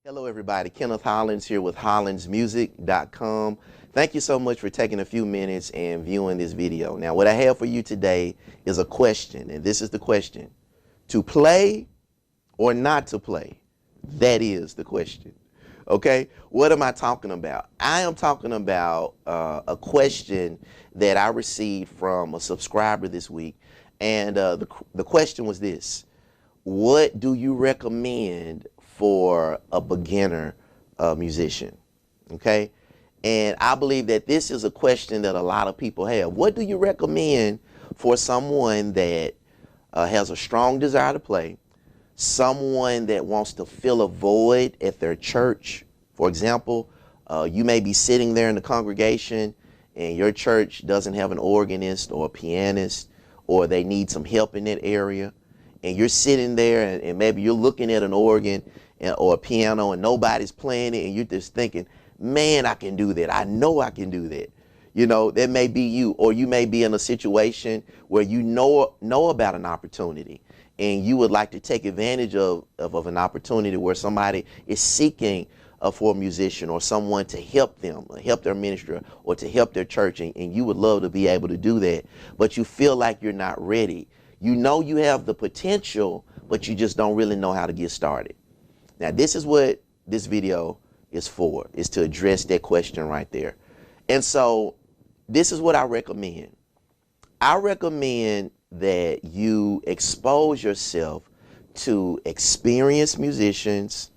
Hello, everybody. Kenneth Hollins here with HollinsMusic.com. Thank you so much for taking a few minutes and viewing this video. Now, what I have for you today is a question, and this is the question. To play or not to play? That is the question. Okay, what am I talking about? I am talking about a question that I received from a subscriber this week, and the question was this: what do you recommend for a beginner musician? Okay, and I believe that this is a question that a lot of people have. What do you recommend for someone that has a strong desire to play, someone that wants to fill a void at their church? For example, you may be sitting there in the congregation and your church doesn't have an organist or a pianist, or they need some help in that area, and you're sitting there and maybe you're looking at an organ or a piano and nobody's playing it, and you're just thinking, man, I can do that. I know I can do that. You know, that may be you, or you may be in a situation where you know about an opportunity and you would like to take advantage of an opportunity where somebody is seeking for a musician or someone to help them, help their ministry, or to help their church, and you would love to be able to do that, but you feel like you're not ready. You know you have the potential, but you just don't really know how to get started. Now, this is what this video is for, is to address that question right there. And so this is what I recommend. I recommend that you expose yourself to experienced musicians,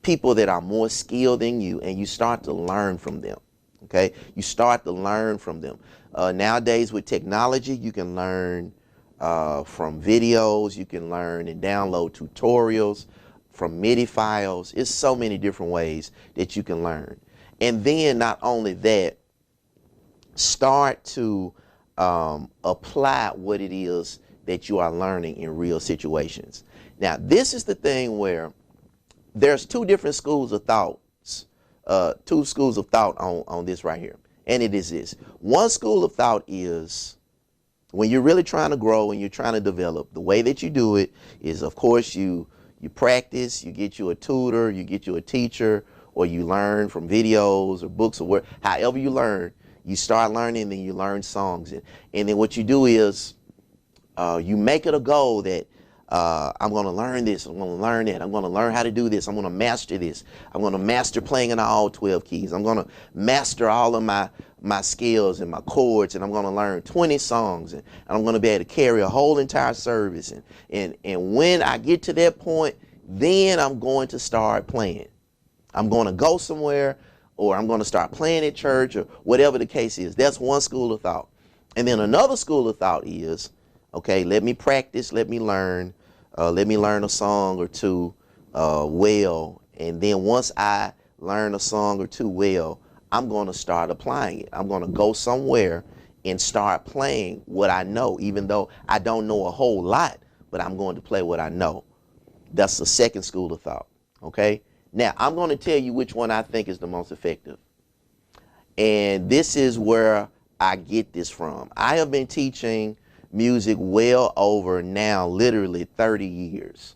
people that are more skilled than you, and you start to learn from them. Okay? You start to learn from them. Nowadays with technology, you can learn from videos, you can learn and download tutorials from MIDI files. It's so many different ways that you can learn. And then not only that, start to apply what it is that you are learning in real situations. Now, this is the thing where there's two different schools of thoughts, on this right here. And it is this. One school of thought is, when you're really trying to grow and you're trying to develop, the way that you do it is, of course, you practice, you get you a tutor, you get you a teacher, or you learn from videos or books, or however you learn. You start learning, then you learn songs. And then what you do is you make it a goal that I'm going to learn this, I'm going to learn that, I'm going to learn how to do this, I'm going to master this, I'm going to master playing in all 12 keys, I'm going to master all of my skills and my chords, and I'm going to learn 20 songs, and I'm going to be able to carry a whole entire service. And when I get to that point, then I'm going to start playing. I'm going to go somewhere, or I'm going to start playing at church, or whatever the case is. That's one school of thought. And then another school of thought is, okay, let me practice, let me learn a song or two well, and then once I learn a song or two well, I'm going to start applying it. I'm going to go somewhere and start playing what I know, even though I don't know a whole lot, but I'm going to play what I know. That's the second school of thought, okay? Now, I'm going to tell you which one I think is the most effective. And this is where I get this from. I have been teaching music well over now literally 30 years.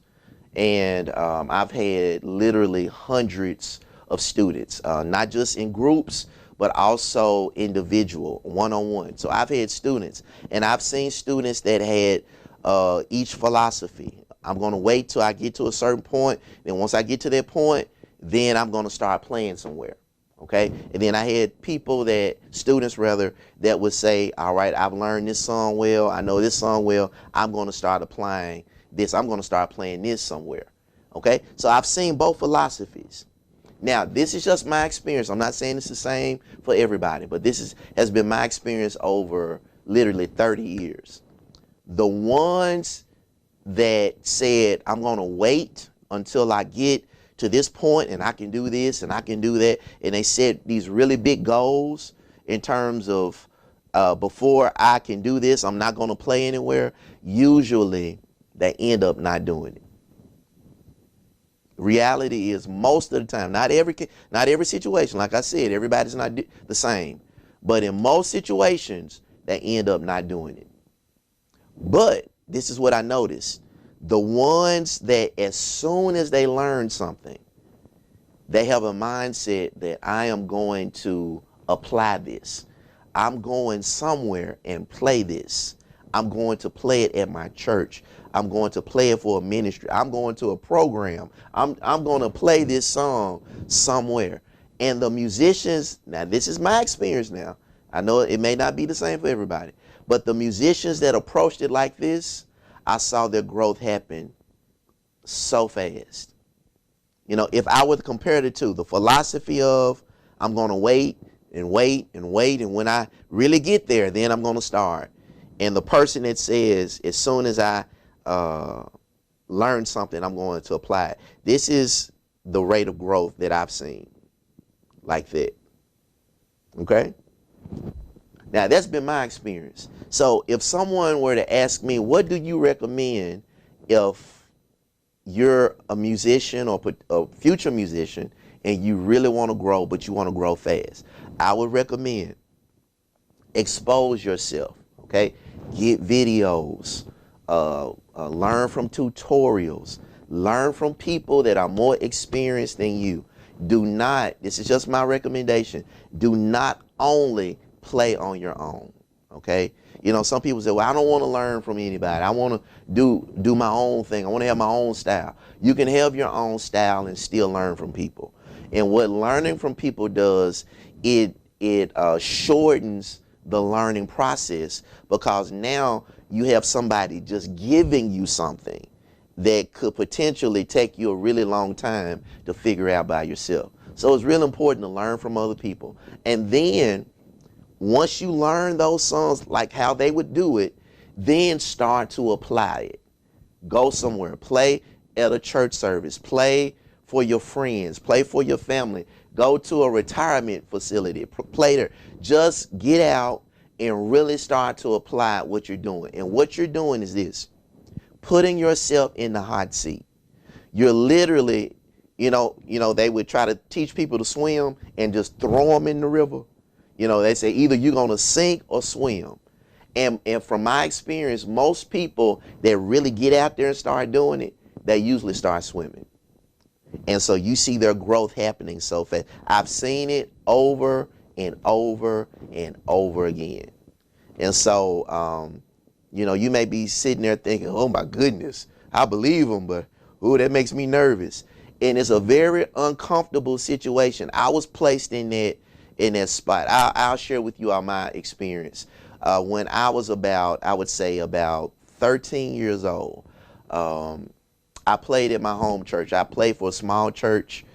And I've had literally hundreds of students, not just in groups, but also individual, one-on-one. So I've had students, and I've seen students that had each philosophy. I'm going to wait till I get to a certain point. Then once I get to that point, then I'm going to start playing somewhere. Okay. And then I had students that would say, all right, I've learned this song well, I know this song well, I'm going to start applying this, I'm going to start playing this somewhere. Okay. So I've seen both philosophies. Now, this is just my experience. I'm not saying it's the same for everybody, but this has been my experience over literally 30 years. The ones that said, I'm going to wait until I get to this point and I can do this and I can do that, and they set these really big goals in terms of before I can do this, I'm not going to play anywhere, usually they end up not doing it. Reality is, most of the time, not every situation, like I said, everybody's not the same, but in most situations they end up not doing it. But this is what I noticed: the ones that as soon as they learn something, They have a mindset that I am going to apply this. I'm going somewhere and play this. I'm going to play it at my church. I'm going to play it for a ministry. I'm going to a program. I'm going to play this song somewhere. And the musicians, now this is my experience now. I know it may not be the same for everybody, but the musicians that approached it like this, I saw their growth happen so fast. You know, if I were to compare the two, the philosophy of I'm going to wait and wait and wait, and when I really get there, then I'm going to start. And the person that says, as soon as I learn something, I'm going to apply it. This is the rate of growth that I've seen like that. Okay? Now, that's been my experience. So if someone were to ask me, what do you recommend if you're a musician or a future musician and you really want to grow, but you want to grow fast? I would recommend expose yourself, okay? Get videos, learn from tutorials, learn from people that are more experienced than you. Do not, this is just my recommendation, do not only play on your own, okay? You know, some people say, well, I don't want to learn from anybody. I want to do my own thing. I want to have my own style. You can have your own style and still learn from people. And what learning from people does, it shortens the learning process, because now you have somebody just giving you something that could potentially take you a really long time to figure out by yourself. So it's real important to learn from other people. And then once you learn those songs, like how they would do it, then start to apply it. Go somewhere, play at a church service, play for your friends, play for your family, go to a retirement facility, play there. Just get out and really start to apply what you're doing. And what you're doing is this: putting yourself in the hot seat. You're literally, you know, they would try to teach people to swim and just throw them in the river. You know, they say either you're going to sink or swim. And from my experience, most people that really get out there and start doing it, they usually start swimming. And so you see their growth happening so fast. I've seen it over and over and over again. And so, you know, you may be sitting there thinking, oh my goodness, I believe them, but ooh, that makes me nervous. And it's a very uncomfortable situation. I was placed in that spot. I'll share with you all my experience. When I was I would say about 13 years old, I played at my home church. I played for a small church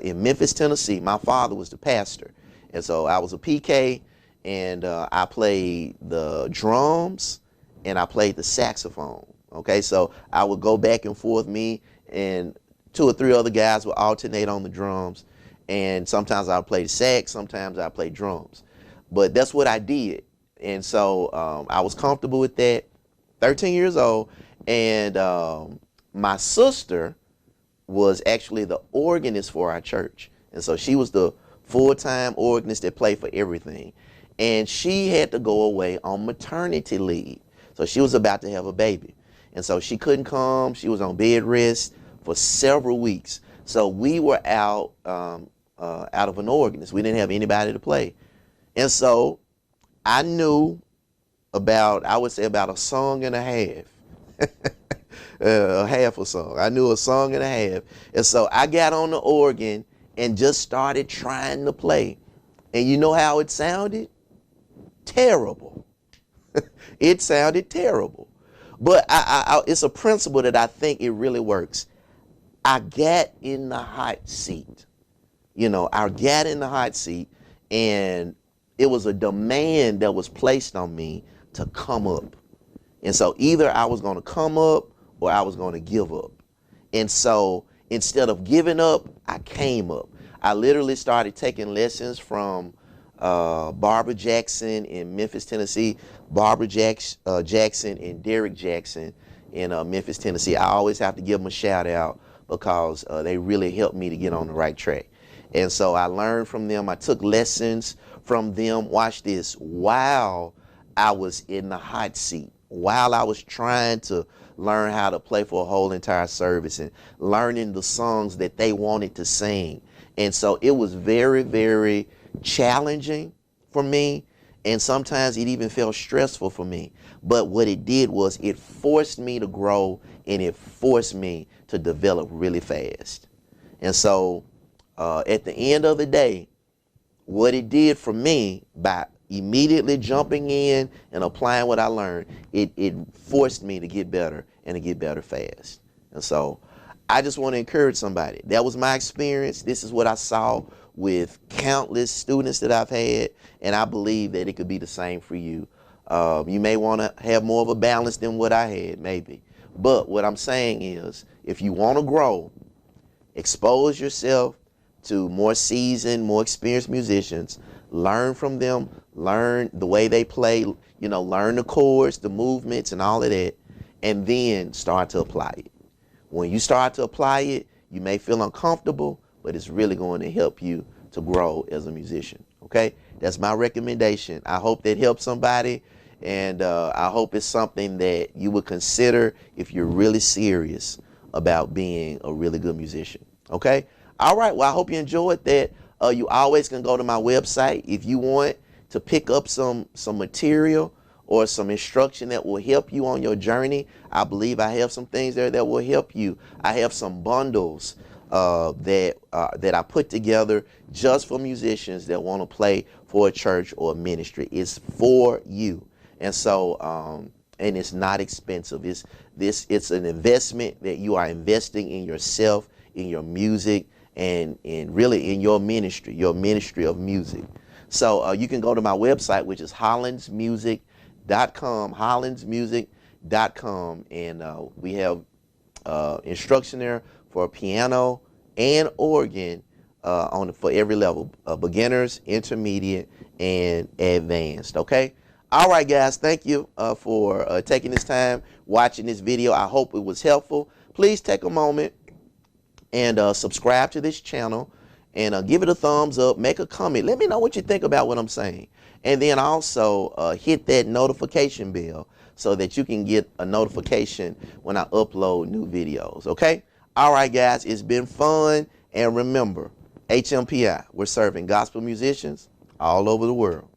in Memphis, Tennessee. My father was the pastor. And so I was a PK, and I played the drums and I played the saxophone. Okay, so I would go back and forth. Me and 2 or 3 other guys would alternate on the drums. And sometimes I'll play the sax, sometimes I'll play drums. But that's what I did. And so I was comfortable with that, 13 years old. And my sister was actually the organist for our church. And so she was the full-time organist that played for everything. And she had to go away on maternity leave. So she was about to have a baby. And so she couldn't come. She was on bed rest for several weeks. So we were out of an organist. We didn't have anybody to play. And so I knew about, I would say about a song and a half. A half a song. I knew a song and a half. And so I got on the organ and just started trying to play. And you know how it sounded? Terrible. It sounded terrible. But it's a principle that I think it really works. I got in the hot seat. You know, I got in the hot seat, and it was a demand that was placed on me to come up. And so either I was going to come up or I was going to give up. And so instead of giving up, I came up. I literally started taking lessons from Barbara Jackson in Memphis, Tennessee, Barbara Jackson and Derek Jackson in Memphis, Tennessee. I always have to give them a shout out because they really helped me to get on the right track. And so I learned from them. I took lessons from them. Watch this. While I was in the hot seat, while I was trying to learn how to play for a whole entire service and learning the songs that they wanted to sing. And so it was very, very challenging for me. And sometimes it even felt stressful for me. But what it did was it forced me to grow, and it forced me to develop really fast. And so at the end of the day, what it did for me by immediately jumping in and applying what I learned, it forced me to get better and to get better fast. And so I just want to encourage somebody. That was my experience. This is what I saw with countless students that I've had, and I believe that it could be the same for you. You may want to have more of a balance than what I had, maybe. But what I'm saying is, if you want to grow, expose yourself to more seasoned, more experienced musicians. Learn from them. Learn the way they play. You know, learn the chords, the movements, and all of that, and then start to apply it. When you start to apply it, you may feel uncomfortable, but it's really going to help you to grow as a musician. Okay, that's my recommendation. I hope that helps somebody, and I hope it's something that you would consider if you're really serious about being a really good musician. Okay. All right. Well, I hope you enjoyed that. You always can go to my website if you want to pick up some material or some instruction that will help you on your journey. I believe I have some things there that will help you. I have some bundles that I put together just for musicians that want to play for a church or a ministry. It's for you. And so, and it's not expensive. It's an investment that you are investing in yourself, in your music, and really in your ministry of music. So you can go to my website, which is hollandsmusic.com, and we have instruction there for piano and organ for every level, beginners, intermediate, and advanced. Okay. All right, guys. Thank you for taking this time watching this video. I hope it was helpful. Please take a moment and subscribe to this channel, and give it a thumbs up. Make a comment. Let me know what you think about what I'm saying. And then also hit that notification bell so that you can get a notification when I upload new videos. Okay? All right, guys. It's been fun. And remember, HMPI, we're serving gospel musicians all over the world.